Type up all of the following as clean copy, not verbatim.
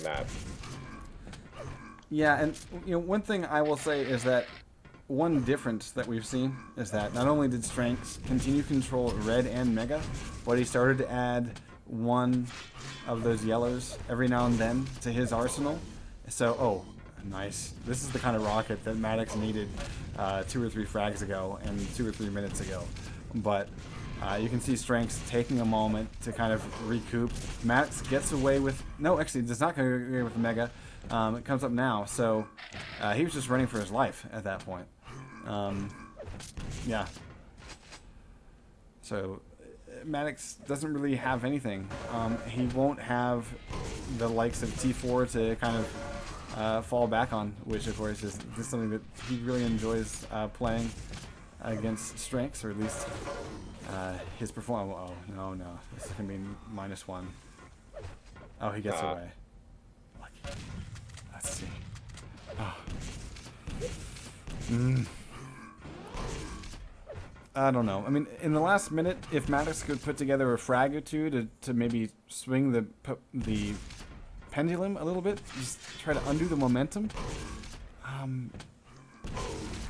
map. Yeah, and one thing I will say is that one difference that we've seen is that not only did strenx continue to control red and mega, but he started to add one of those yellows every now and then to his arsenal. So, oh, nice. This is the kind of rocket that madix needed 2 or 3 frags ago and 2 or 3 minutes ago. But you can see strenx taking a moment to kind of recoup. madix gets away with... No, actually, does not get away with the mega. It comes up now, so he was just running for his life at that point. Yeah. So madix doesn't really have anything. He won't have the likes of T4 to kind of fall back on, which of course is something that he really enjoys playing against strenx, or at least his performance. Oh no, this is gonna be -1. Oh, he gets away. Lucky. Let's see. Oh. I don't know. I mean, in the last minute, if madix could put together a frag or two to maybe swing the pendulum a little bit, just try to undo the momentum.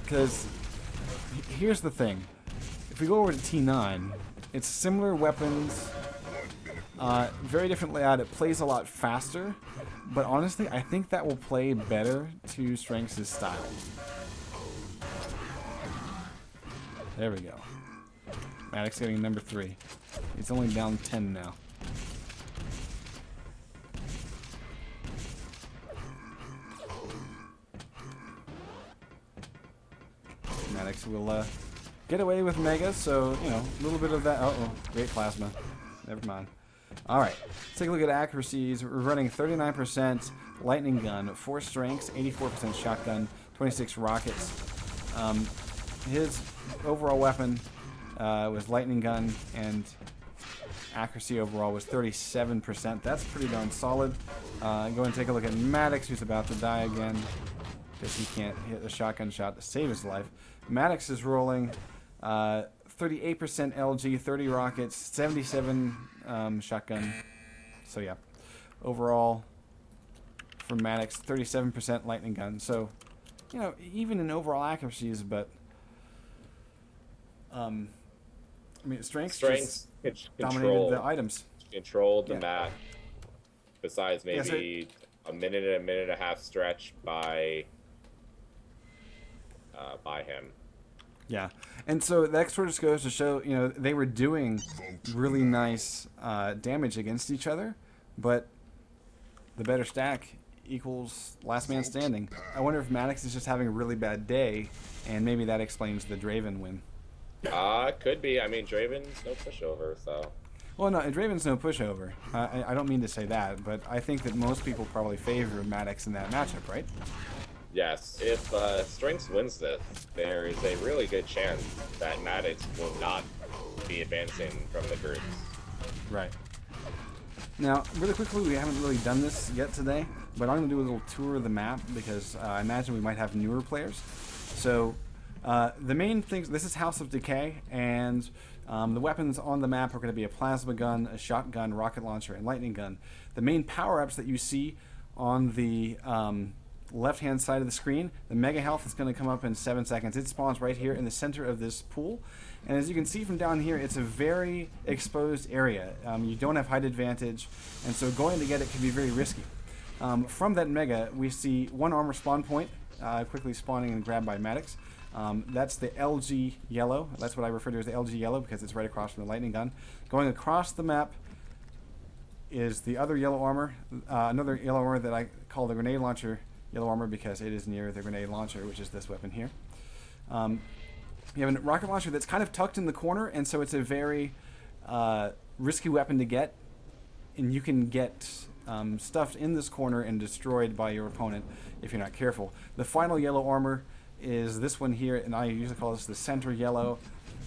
Because here's the thing. If we go over to T9, it's similar weapons, very different layout. It plays a lot faster, but honestly, I think that will play better to strenx's style. There we go. madix getting number 3. It's only down 10 now. madix will get away with mega, so, you know, a little bit of that. Uh-oh, great plasma. Never mind. Alright, let's take a look at accuracies. We're running 39% lightning gun, 4 strenx, 84% shotgun, 26 rockets. His overall weapon was lightning gun, and accuracy overall was 37%. That's pretty darn solid. Go and take a look at madix, who's about to die again because he can't hit a shotgun shot to save his life. madix is rolling 38% LG, 30 rockets, 77 shotgun. So yeah, overall for madix, 37% lightning gun. So, you know, even in overall accuracies, but I mean, strenx just dominated the items. Controlled the map. Besides maybe a minute and a half stretch by him. Yeah, and so that sort of just goes to show, you know, they were doing really nice damage against each other, but the better stack equals last man standing. I wonder if madix is just having a really bad day, and maybe that explains the Draven win. Could be. I mean, Draven's no pushover, so. Well, no, Draven's no pushover. I don't mean to say that, but I think that most people probably favor madix in that matchup, right? Yes. If strenx wins this, there is a really good chance that madix will not be advancing from the groups. Right. Now, really quickly, we haven't really done this yet today, but I'm going to do a little tour of the map because I imagine we might have newer players. So, the main things, this is House of Decay, and the weapons on the map are going to be a plasma gun, a shotgun, rocket launcher, and lightning gun. The main power-ups that you see on the left-hand side of the screen, the mega health is going to come up in 7 seconds. It spawns right here in the center of this pool, and as you can see from down here, it's a very exposed area. You don't have height advantage, and so going to get it can be very risky. From that mega, we see one armor spawn point, quickly spawning and grabbed by madix. That's the LG yellow. That's what I refer to as the LG yellow because it's right across from the lightning gun. Going across the map is the other yellow armor, another yellow armor that I call the grenade launcher yellow armor because it is near the grenade launcher, which is this weapon here. You have a rocket launcher that's kind of tucked in the corner, and so it's a very risky weapon to get, and you can get stuffed in this corner and destroyed by your opponent if you're not careful. The final yellow armor is this one here, and I usually call this the center yellow.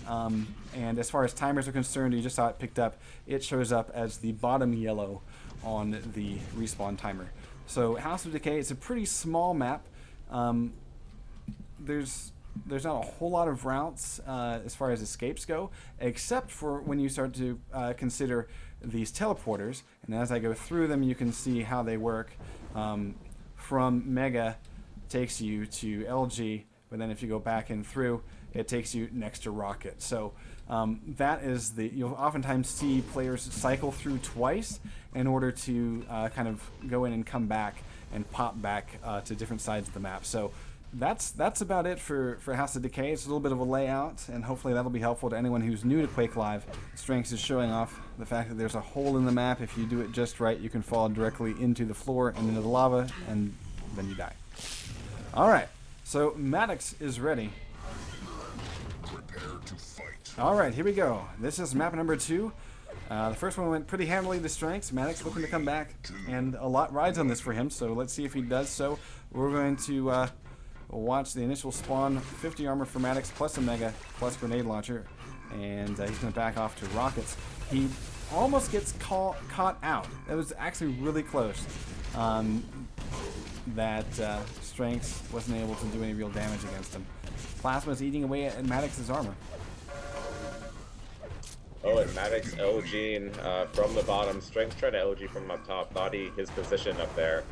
And as far as timers are concerned, you just saw it picked up. It shows up as the bottom yellow on the respawn timer. So House of Decay, it's a pretty small map. There's not a whole lot of routes as far as escapes go, except for when you start to consider these teleporters. And as I go through them, you can see how they work. from Mega takes you to LG, but then if you go back and through, it takes you next to Rocket. So that is you'll oftentimes see players cycle through twice in order to kind of go in and come back and pop back to different sides of the map. So that's about it for House of Decay. It's a little bit of a layout, and hopefully that'll be helpful to anyone who's new to Quake Live. strenx is showing off the fact that there's a hole in the map. If you do it just right, you can fall directly into the floor and into the lava, and then you die. Alright, so Madix is ready. Prepare to fight. Alright, here we go. This is map number 2. The first one went pretty handily to strenx. Madix looking to come back, and a lot rides on this for him, so let's see if he does so. We're going to watch the initial spawn, 50 armor for Madix, plus a Mega, plus grenade launcher, and he's going to back off to rockets. He almost gets caught out. That was actually really close. That strenx wasn't able to do any real damage against him. Plasma's eating away at Madix's armor. Oh, and madix LG'ing from the bottom. strenx tried to LG from up top. Thought his position up there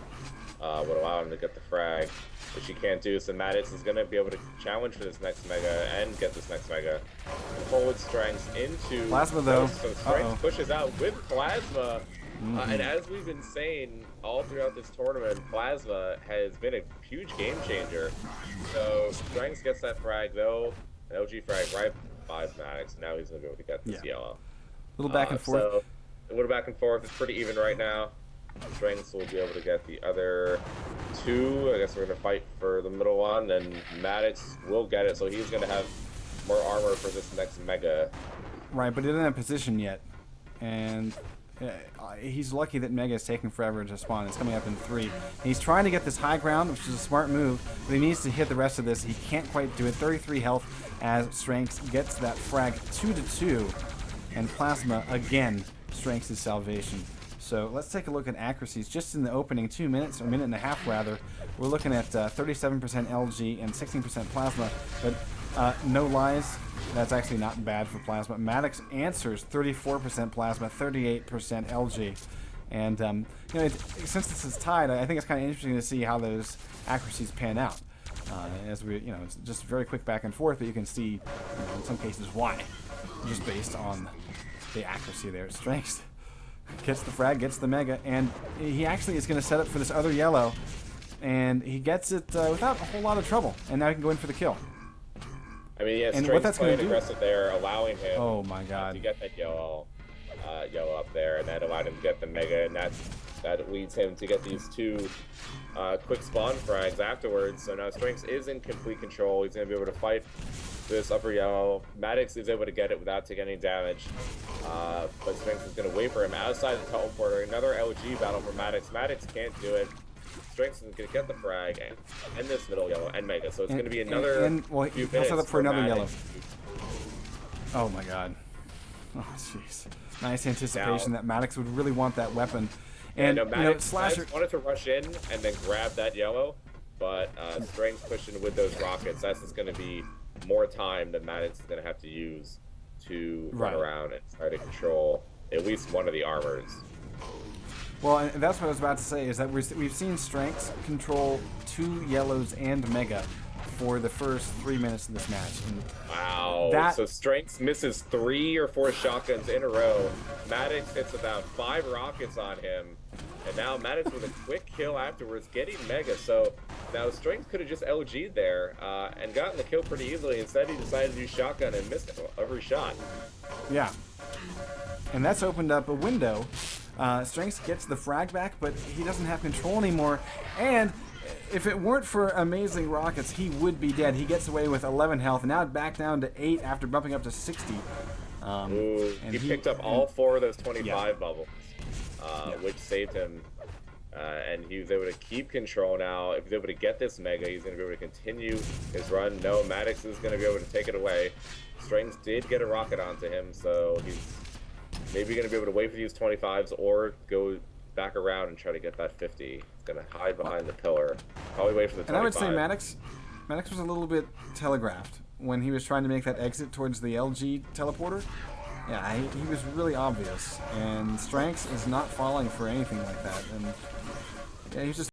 would allow him to get the frag, which he can't do. So madix is going to be able to challenge for this next Mega and get this next Mega. And forward strenx into Plasma, though. So strenx pushes out with Plasma. And as we've been saying all throughout this tournament, Plasma has been a huge game changer. So strenx gets that frag, though. An LG frag right by madix. Now he's going to be able to get this yellow. A little back and forth. So a little back and forth. It's pretty even right now. strenx will be able to get the other 2. I guess we're going to fight for the middle one, and madix will get it. So he's going to have more armor for this next Mega. Right, but he doesn't have position yet. And he's lucky that Mega is taking forever to spawn. It's coming up in 3. And he's trying to get this high ground, which is a smart move, but he needs to hit the rest of this. He can't quite do it. 33 health as strenx gets that frag 2-2, and Plasma again strenx's salvation. So let's take a look at accuracies just in the opening 2 minutes, or minute and a half rather. We're looking at 37% LG and 16% Plasma, but no lies, that's actually not bad for Plasma. Madix answers 34% Plasma, 38% LG. And you know, since this is tied, I think it's kind of interesting to see how those accuracies pan out. As we, it's just very quick back and forth, but you can see, in some cases, why, just based on the accuracy there. strenx gets the frag, gets the Mega, and he actually is going to set up for this other yellow, and he gets it without a whole lot of trouble, and now he can go in for the kill. I mean, yeah, and strenx what that's playing going to do, aggressive there, allowing him oh my God, to get that yellow up there, and that allowed him to get the Mega, and that leads him to get these 2 quick spawn frags afterwards. So now strenx is in complete control. He's going to be able to fight this upper yellow. Madix is able to get it without taking any damage, but strenx is going to wait for him outside the teleporter. Another LG battle for Madix. Madix can't do it. strenx is going to get the frag and this middle yellow and Mega. So it's going to be another well, few he'll minutes set up for another Madix. yellow. Oh my God. Oh jeez. Nice anticipation that Madix would really want that weapon. And Slasher wanted to rush in and then grab that yellow, but strenx pushing with those rockets. That's just going to be more time that Madix is going to have to use to run around and try to control at least one of the armors. Well, and that's what I was about to say, is that we've seen strenx control 2 yellows and Mega for the first 3 minutes of this match. And wow. So strenx misses 3 or 4 shotguns in a row. Madix hits about 5 rockets on him. And now Madix with a quick kill afterwards, getting Mega. So now strenx could have just LG'd there and gotten the kill pretty easily. Instead, he decided to do shotgun and missed every shot. Yeah. And that's opened up a window. strenx gets the frag back, but he doesn't have control anymore. And if it weren't for amazing rockets, he would be dead. He gets away with 11 health, now back down to 8 after bumping up to 60. And he picked up all 4 of those 25 bubbles, which saved him. And he was able to keep control now. If he's able to get this Mega, he's going to be able to continue his run. No, Madix is going to be able to take it away. strenx did get a rocket onto him, so he's maybe going to be able to wait for these 25s or go back around and try to get that 50. He's going to hide behind the pillar. Probably wait for the 25. And I would say Madix was a little bit telegraphed when he was trying to make that exit towards the LG teleporter. Yeah, he was really obvious. And strenx is not falling for anything like that. And yeah, he's just